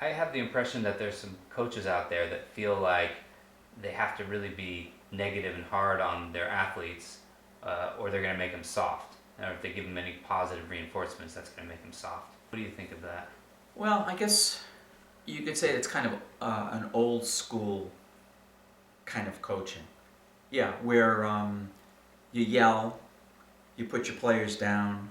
I have the impression that there's some coaches out there that feel like they have to really be negative and hard on their athletes, or they're going to make them soft. Or if they give them any positive reinforcements, that's going to make them soft. What do you think of that? Well, I guess you could say it's kind of an old school kind of coaching. Yeah, where you yell, you put your players down,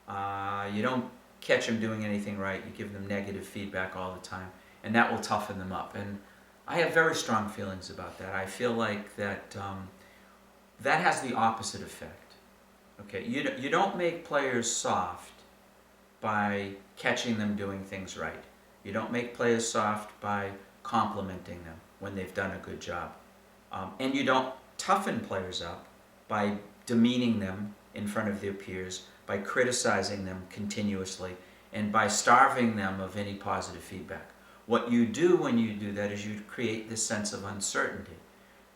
you don't catch them doing anything right, you give them negative feedback all the time, and that will toughen them up. And I have very strong feelings about that. I feel like that has the opposite effect. Okay, you don't make players soft by catching them doing things right. You don't make players soft by complimenting them when they've done a good job. And you don't toughen players up by demeaning them in front of their peers, by criticizing them continuously, and by starving them of any positive feedback. What you do when you do that is you create this sense of uncertainty.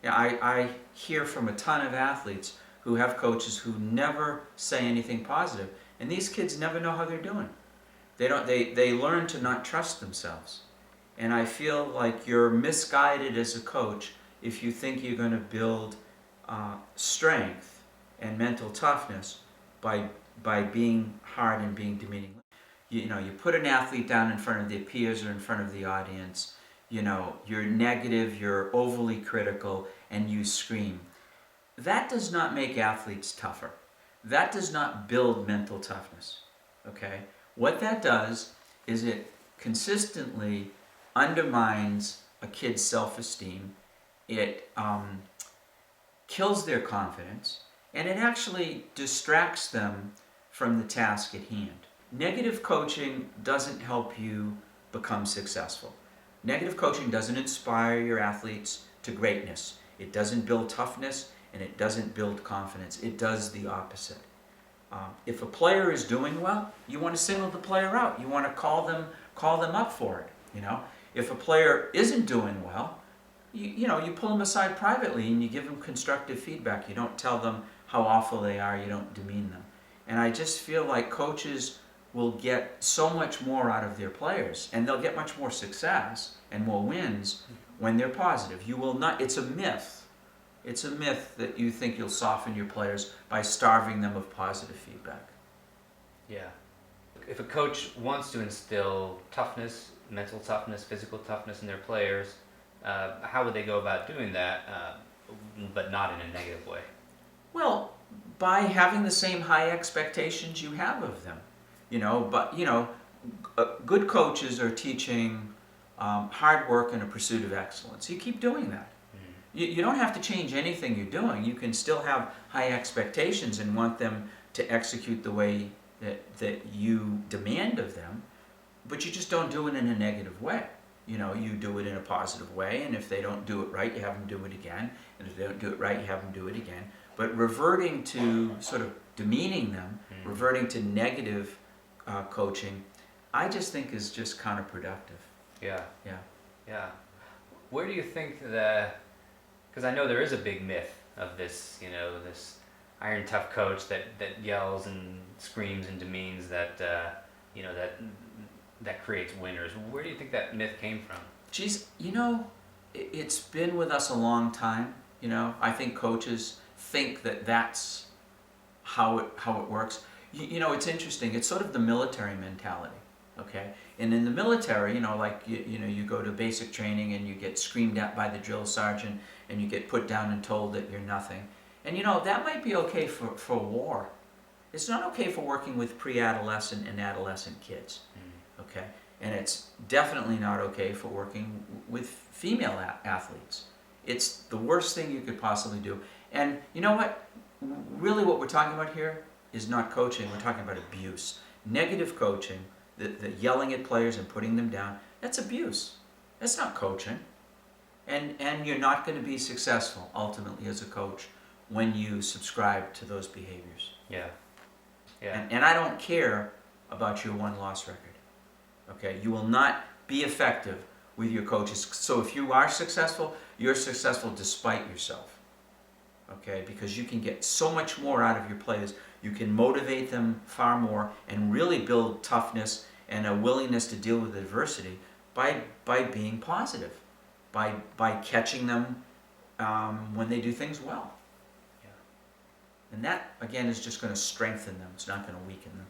Yeah, I hear from a ton of athletes who have coaches who never say anything positive, and these kids never know how they're doing. They learn to not trust themselves. And I feel like you're misguided as a coach if you think you're going to build strength and mental toughness by being hard and being demeaning. You put an athlete down in front of their peers or in front of the audience, you're negative, you're overly critical, and you scream. That does not make athletes tougher. That does not build mental toughness. Okay? What that does is it consistently undermines a kid's self-esteem. It kills their confidence, and it actually distracts them from the task at hand. Negative coaching doesn't help you become successful. Negative coaching doesn't inspire your athletes to greatness. It doesn't build toughness, and it doesn't build confidence. It does the opposite. If a player is doing well, you want to single the player out. You want to call them up for it. If a player isn't doing well, you pull them aside privately and you give them constructive feedback. You don't tell them how awful they are. You don't demean them. And I just feel like coaches will get so much more out of their players, and they'll get much more success and more wins when they're positive. You will not. It's a myth. It's a myth that you think you'll soften your players by starving them of positive feedback. Yeah. If a coach wants to instill toughness, mental toughness, physical toughness in their players, how would they go about doing that, but not in a negative way? Well, by having the same high expectations you have of them. Good coaches are teaching hard work and a pursuit of excellence. You keep doing that. You don't have to change anything you're doing. You can still have high expectations and want them to execute the way that you demand of them, but you just don't do it in a negative way. You do it in a positive way, and if they don't do it right, you have them do it again, and if they don't do it right, you have them do it again. But reverting to sort of demeaning them, reverting to negative coaching, I just think is just counterproductive. Yeah. Yeah. Yeah. Where do you think because I know there is a big myth of this, this iron tough coach that yells and screams and demeans that creates winners. Where do you think that myth came from? Geez, it's been with us a long time. I think coaches think that that's how it works. It's interesting. It's sort of the military mentality. Okay, and in the military, you go to basic training and you get screamed at by the drill sergeant and you get put down and told that you're nothing. And that might be okay for war. It's not okay for working with pre-adolescent and adolescent kids. Okay, and it's definitely not okay for working with female athletes. It's the worst thing you could possibly do. And you know what? Really what we're talking about here is not coaching. We're talking about abuse. Negative coaching, the yelling at players and putting them down, that's abuse. That's not coaching. And you're not going to be successful ultimately as a coach when you subscribe to those behaviors. Yeah. Yeah. And I don't care about your one-loss record. Okay? You will not be effective with your coaches. So if you are successful, you're successful despite yourself. Okay? Because you can get so much more out of your players. You can motivate them far more and really build toughness and a willingness to deal with adversity by being positive, by catching them when they do things well. Yeah. And that, again, is just going to strengthen them. It's not going to weaken them.